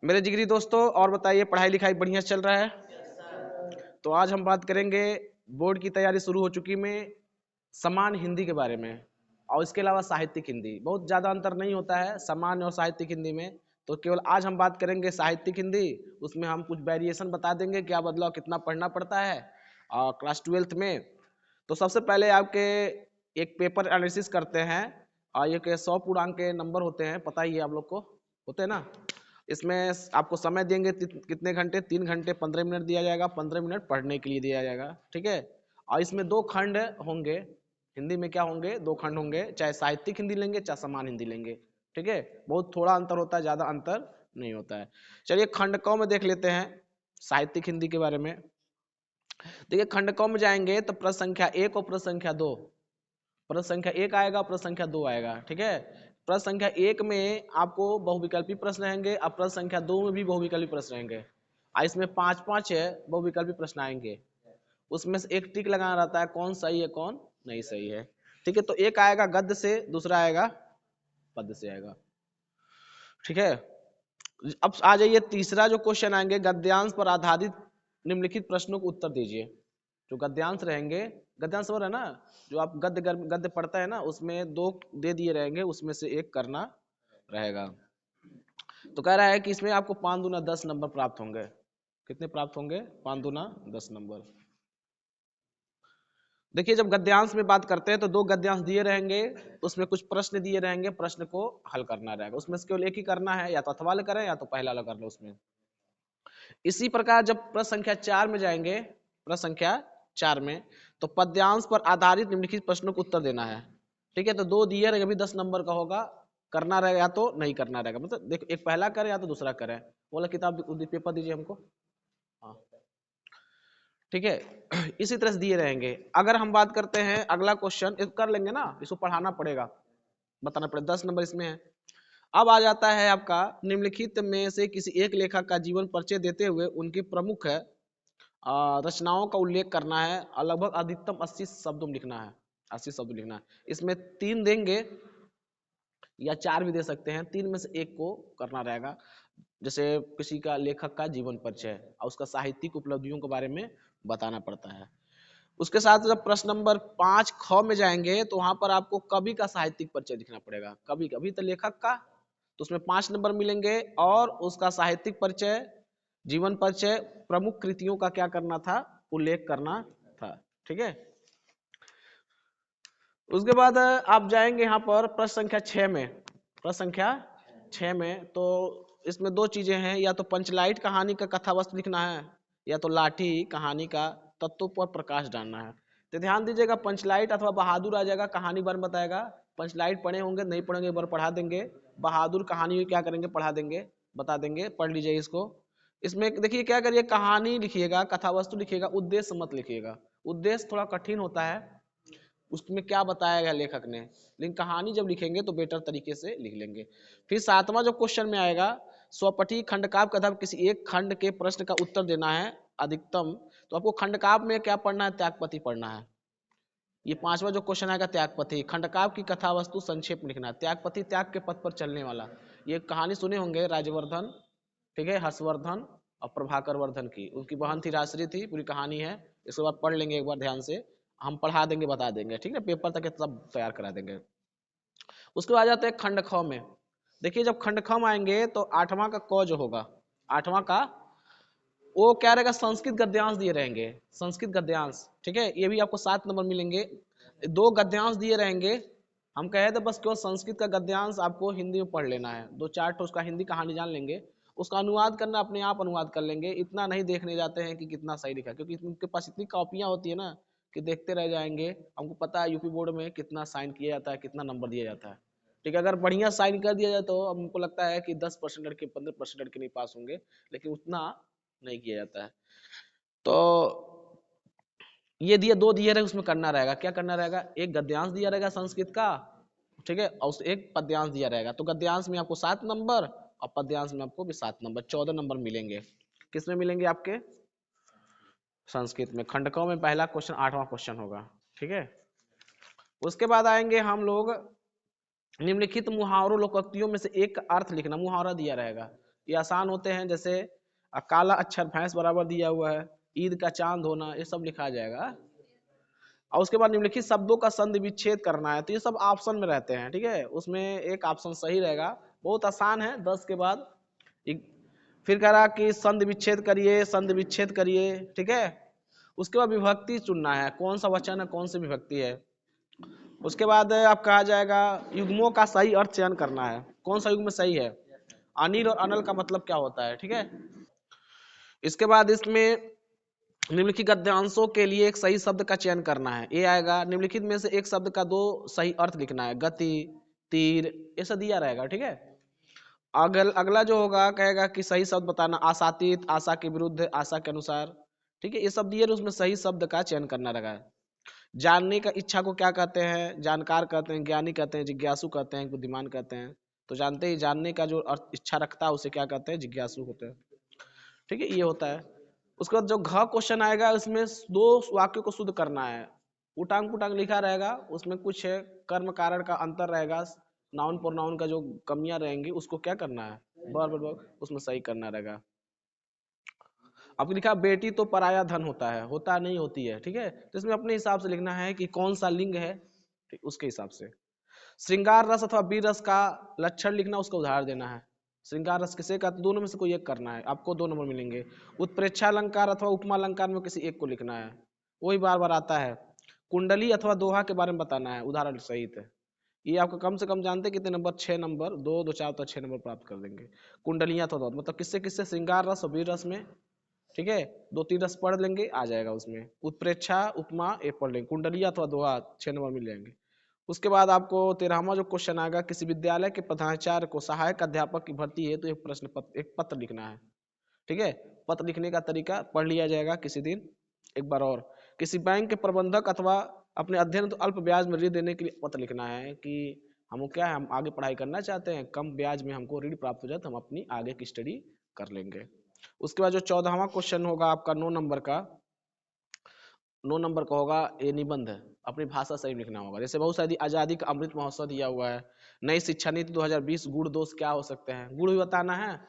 मेरे जिगरी दोस्तों, और बताइए, पढ़ाई लिखाई बढ़िया चल रहा है? तो आज हम बात करेंगे, बोर्ड की तैयारी शुरू हो चुकी में समान हिंदी के बारे में, और इसके अलावा साहित्यिक हिंदी। बहुत ज़्यादा अंतर नहीं होता है सामान्य और साहित्यिक हिंदी में। तो केवल आज हम बात करेंगे साहित्यिक हिंदी। उसमें हम कुछ वेरिएशन बता देंगे, क्या बदलाव, कितना पढ़ना पड़ता है और क्लास 12th में। तो सबसे पहले आपके एक पेपर एनालिसिस करते हैं, और ये के 100 पूर्णांक के नंबर होते हैं, पता ही है आप लोग को, होते हैं ना। इसमें आपको समय देंगे कितने घंटे, 3 घंटे 15 मिनट दिया जाएगा, 15 मिनट पढ़ने के लिए दिया जाएगा, ठीक है। और इसमें 2 खंड होंगे, हिंदी में क्या होंगे, 2 खंड होंगे, चाहे साहित्यिक हिंदी लेंगे चाहे समान हिंदी लेंगे, ठीक है। बहुत थोड़ा अंतर होता है, ज़्यादा अंतर नहीं होता है। चलिए खंड क में देख लेते हैं साहित्यिक हिंदी के बारे में। देखिए खंड क में जाएंगे तो प्रश्न संख्या 1 और प्रश्न संख्या 2, प्रश्न संख्या 1 आएगा, प्रश्न संख्या 2 आएगा, ठीक है। प्रश्न संख्या 1 में आपको बहुविकल्पी प्रश्न रहेंगे, और प्रश्न संख्या 2 में भी बहुविकल्पी प्रश्न रहेंगे, और इसमें 5-5 बहुविकल्पी प्रश्न आएंगे। उसमें से एक टिक लगाना रहता है, कौन सही है कौन नहीं सही है, ठीक है। तो एक आएगा गद्य से, दूसरा आएगा पद्य से आएगा, ठीक है। अब आ जाइए, तीसरा जो क्वेश्चन आएंगे, गद्यांश पर आधारित निम्नलिखित प्रश्नों को उत्तर दीजिए। जो गद्यांश रहेंगे, गद्यांश हो रहा है ना, जो आप गद्य गद्य पढ़ता है ना, उसमें 2 दे दिए रहेंगे, उसमें से एक करना रहेगा। तो कह रहा है कि इसमें आपको 5 दूना 10 नंबर प्राप्त होंगे। कितने प्राप्त होंगे? 5 दूना 10 नंबर। देखिए जब गद्यांश में बात करते हैं तो 2 गद्यांश दिए रहेंगे, उसमें कुछ प्रश्न दिए रहेंगे, प्रश्न को हल करना रहेगा। उसमें से केवल एक ही करना है, या तो अथवा वाले करें या तो पहला वाला कर लो उसमें। इसी प्रकार जब प्रश्न संख्या 4 में जाएंगे, प्रश्न संख्या 4 में, तो पद्यांश पर आधारित निम्नलिखित प्रश्नों को उत्तर देना है, ठीक है। तो 2 दिए रहेगा, भी 10 नंबर का होगा, करना रहेगा या तो नहीं करना रहेगा। मतलब देखो, एक पहला करें या तो दूसरा करें। बोला किताब पेपर दीजिए हमको, हाँ, ठीक है। इसी तरह से दिए रहेंगे। अगर हम बात करते हैं अगला क्वेश्चन, कर लेंगे ना, इसको पढ़ाना पड़ेगा, बताना पड़ेगा, 10 नंबर इसमें है। अब आ जाता है आपका, निम्नलिखित में से किसी एक लेखक का जीवन परिचय देते हुए उनकी प्रमुख रचनाओं का उल्लेख करना है, और लगभग अधिकतम 80 शब्द लिखना है, 80 शब्द लिखना है। इसमें 3 देंगे या 4 भी दे सकते हैं, 3 में से एक को करना रहेगा। जैसे किसी का लेखक का जीवन परिचय और उसका साहित्यिक उपलब्धियों के बारे में बताना पड़ता है। उसके साथ जब प्रश्न नंबर 5 ख में जाएंगे तो वहां पर आपको कवि का साहित्यिक परिचय लिखना पड़ेगा। कवि, कवि तो लेखक का, तो उसमें 5 नंबर मिलेंगे, और उसका साहित्यिक परिचय, जीवन परिचय, प्रमुख कृतियों का क्या करना था, उल्लेख करना था, ठीक है। उसके बाद आप जाएंगे यहाँ पर प्रश्न संख्या 6 में, प्रश्न संख्या 6 में, तो इसमें 2 चीजें हैं, या तो पंचलाइट कहानी का कथा वस्तु लिखना है, या तो लाठी कहानी का तत्वों पर प्रकाश डालना है। तो ध्यान दीजिएगा, पंचलाइट अथवा बहादुर आ जाएगा, कहानी बार बताएगा। पंचलाइट पढ़े होंगे, नहीं पढ़ेंगे एक बार पढ़ा देंगे। बहादुर कहानी क्या करेंगे, पढ़ा देंगे, बता देंगे, पढ़ लीजिए इसको। इसमें देखिए क्या करिए, कहानी लिखिएगा, कथा वस्तु लिखिएगा, उद्देश्य मत लिखिएगा। उद्देश्य थोड़ा कठिन होता है, उसमें क्या बताया गया लेखक ने, लेकिन कहानी जब लिखेंगे तो बेटर तरीके से लिख लेंगे। फिर 7वां जो क्वेश्चन में आएगा, स्वपठी खंडकाव्य कथा किसी एक खंड के प्रश्न का उत्तर देना है अधिकतम। तो आपको खंडकाव्य में क्या पढ़ना है, त्यागपति पढ़ना है। ये 5वां जो क्वेश्चन आएगा, त्यागपति, खंडकाव्य की कथा वस्तु संक्षेप में लिखना है। त्यागपति, त्याग के पथ पर चलने वाला, ये कहानी सुने होंगे, राजवर्धन, ठीक है, हर्षवर्धन और प्रभाकर वर्धन की, उनकी बहन थी, राजश्री थी, पूरी कहानी है। इसके बाद पढ़ लेंगे एक बार ध्यान से, हम पढ़ा देंगे, बता देंगे, ठीक है, पेपर तक सब तैयार करा देंगे। उसके बाद जाते हैं खंड ख में। देखिए जब खंड ख में आएंगे तो 8वां का क जो होगा, 8वां का वो क्या रहेगा, संस्कृत गद्यांश दिए रहेंगे, संस्कृत गद्यांश, ठीक है। ये भी आपको 7 नंबर मिलेंगे। 2 गद्यांश दिए रहेंगे, हम कहे थे बस केवल संस्कृत का गद्यांश आपको हिंदी में पढ़ लेना है, 2-4 तो उसका हिंदी कहानी जान लेंगे, उसका अनुवाद करना अपने आप अनुवाद कर लेंगे। इतना नहीं देखने जाते हैं कि कितना सही लिखा है, क्योंकि उनके पास इतनी कॉपियां होती है ना कि देखते रह जाएंगे। हमको पता है यूपी बोर्ड में कितना साइन किया जाता है, कितना नंबर दिया जाता है, ठीक है। अगर बढ़िया साइन कर दिया जाए तो हमको लगता है कि 10% लड़के, 15% लड़के नहीं पास होंगे, लेकिन उतना नहीं किया जाता है। तो ये दिए, 2 दिए रहे, उसमें करना रहेगा, क्या करना रहेगा, एक गद्यांश दिया रहेगा संस्कृत का, ठीक है, और एक पद्यांश दिया रहेगा। तो गद्यांश में आपको 7 नंबर और पद्यांश में आपको भी 7 नंबर, 14 नंबर मिलेंगे। किसमें मिलेंगे, आपके संस्कृत में। खंडकों में पहला क्वेश्चन 8वां क्वेश्चन होगा, ठीक है। उसके बाद आएंगे हम लोग, निम्नलिखित मुहावरों लोकोक्तियों में से एक अर्थ लिखना, मुहावरा दिया रहेगा। ये आसान होते हैं, जैसे काला अक्षर भैंस बराबर दिया हुआ है, ईद का चांद होना, ये सब लिखा जाएगा। और उसके बाद निम्नलिखित शब्दों का संधि विच्छेद करना है, तो ये सब ऑप्शन में रहते हैं, ठीक है, उसमें एक ऑप्शन सही रहेगा, बहुत आसान है। 10 के बाद फिर कह रहा कि संधि विच्छेद करिए, संधि विच्छेद करिए, ठीक है। उसके बाद विभक्ति चुनना है, कौन सा वचन है, कौन सी विभक्ति है। उसके बाद आप कहा जाएगा युग्मों का सही अर्थ चयन करना है, कौन सा युग्म सही है, अनिल और अनल का मतलब क्या होता है, ठीक है। इसके बाद इसमें निम्नलिखित गद्यांशों के लिए एक सही शब्द का चयन करना है, ये आएगा निम्नलिखित में से एक शब्द का 2 सही अर्थ लिखना है, गति, तीर, ऐसा दिया रहेगा, ठीक है। अगला जो होगा कहेगा कि सही शब्द बताना, आशातीत, आशा के विरुद्ध, आशा के अनुसार, ठीक है, ये सब दिए, उसमें सही शब्द का चयन करना रहेगा। जानने का इच्छा को क्या कहते हैं, जानकार कहते हैं, ज्ञानी कहते हैं, जिज्ञासु कहते हैं, बुद्धिमान कहते हैं। तो जानते ही जानने का जो अर्थ इच्छा रखता है उसे क्या कहते हैं, जिज्ञासु होते हैं, ठीक है, ये होता है। उसके बाद जो घ क्वेश्चन आएगा उसमें 2 वाक्यों को शुद्ध करना है, उटांग पुटांग लिखा रहेगा, उसमें कुछ कर्म कारण का अंतर रहेगा, नाउन प्रोनाउन का जो कमियां रहेंगी उसको क्या करना है, वर्ब उसमें सही करना रहेगा। अब लिखा बेटी तो पराया धन होता है, होता नहीं, होती है, ठीक है, तो इसमें अपने हिसाब से लिखना है कि कौन सा लिंग है, ठीक, उसके हिसाब से। श्रृंगार रस अथवा वीर रस का लक्षण लिखना, उसका उदाहरण देना है। श्रृंगार रस किसे का, दोनों में से कोई एक करना है, आपको 2 नंबर मिलेंगे। उत्प्रेक्षा अलंकार अथवा उपमा अलंकार में किसी एक को लिखना है, वही बार बार आता है। कुंडली अथवा दोहा के बारे में बताना है उदाहरण सहित है। ये आपको कम से कम जानते कितने नंबर, 6 नंबर, 2 2 4 तो 6 नंबर प्राप्त कर देंगे। कुंडलियां तो मतलब किससे किससे, श्रृंगार रस और वीर रस में, ठीक है, 2 3 रस पढ़ लेंगे आ जाएगा उसमें। उत्प्रेक्षा उपमा एक पढ़ लेंगे, कुंडलिया अथवा दोहा 6 नंबर मिल जाएंगे। उसके बाद आपको 13वां जो क्वेश्चन आएगा, किसी विद्यालय के प्रधानाचार्य को सहायक अध्यापक की भर्ती है तो एक प्रश्न पत्र, एक पत्र लिखना है, ठीक है। पत्र लिखने का तरीका पढ़ लिया जाएगा किसी दिन एक बार। और किसी बैंक के प्रबंधक अथवा अपने अध्ययन तो अल्प ब्याज में ऋण देने के लिए पत्र लिखना है कि हमको क्या है, हम आगे पढ़ाई करना चाहते हैं, कम ब्याज में हमको ऋण प्राप्त हो जाए तो हम अपनी आगे की स्टडी कर लेंगे। उसके बाद जो 14वां क्वेश्चन होगा आपका 9 नंबर का, 9 नंबर का होगा ये निबंध है, अपनी भाषा सही लिखना होगा। जैसे बहुत सारी आजादी का अमृत महोत्सव दिया हुआ है, नई शिक्षा नीति 2020, गुण दोष क्या हो सकते हैं, गुण भी बताना है,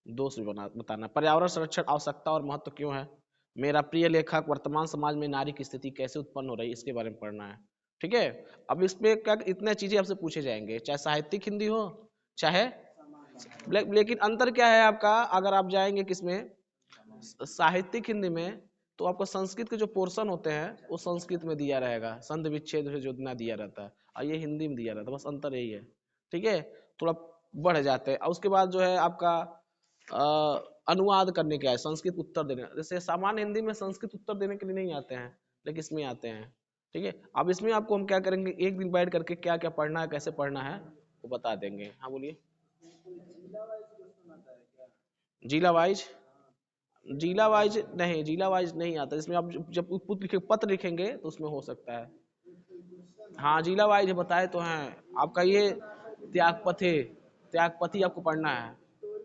दोष भी बताना। पर्यावरण संरक्षण आवश्यकता और महत्व क्यों है, मेरा प्रिय लेखक, वर्तमान समाज में नारी की स्थिति कैसे उत्पन्न हो रही है, इसके बारे में पढ़ना है, ठीक है। अब इसमें क्या इतने चीजें आपसे पूछे जाएंगे, चाहे साहित्यिक हिंदी हो चाहे, लेकिन अंतर क्या है आपका, अगर आप जाएंगे किसमें, साहित्यिक हिंदी में, तो आपको संस्कृत के जो पोर्शन होते हैं वो संस्कृत में दिया रहेगा, संधि विच्छेद जो ना दिया रहता है, और ये हिंदी में दिया रहता है, बस अंतर यही है, ठीक है। थोड़ा बढ़ जाते हैं। और उसके बाद जो है आपका अनुवाद करने के है, संस्कृत उत्तर देने, जैसे सामान्य हिंदी में संस्कृत उत्तर देने के लिए नहीं आते हैं, लेकिन इसमें आते हैं, ठीक है। अब इसमें आपको हम क्या करेंगे, एक दिन बैठ करके क्या क्या पढ़ना है, कैसे पढ़ना है वो बता देंगे। हाँ बोलिए। जिला वाइज, जिला वाइज नहीं, जिला वाइज नहीं आता, इसमें आप जब पत्र लिखेंगे तो उसमें हो सकता है। हाँ जिला वाइज बताए तो हैं आपका, ये त्यागपथी, त्यागपथी आपको पढ़ना है।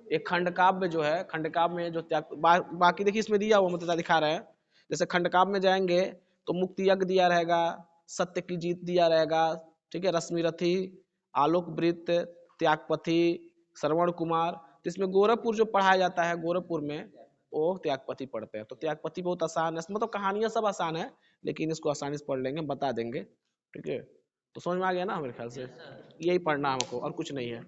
एक खंडकाव्य जो है, खंडकाव्य में जो बाकी देखिए इसमें दिया हुआ मतलब दिखा रहे हैं। जैसे खंडकाव्य में जाएंगे तो मुक्ति यज्ञ दिया रहेगा, सत्य की जीत दिया रहेगा, ठीक है, रश्मि रथी, आलोक वृत्त, त्यागपथी, श्रवण कुमार। तो इसमें गोरखपुर जो पढ़ाया जाता है, गोरखपुर में वो त्यागपथी पढ़ते हैं। तो त्यागपथी बहुत आसान है, मतलब कहानियां सब आसान है, लेकिन इसको आसानी से पढ़ लेंगे, बता देंगे, ठीक है। तो समझ में आ गया ना, मेरे ख्याल से यही पढ़ना है हमको और कुछ नहीं है।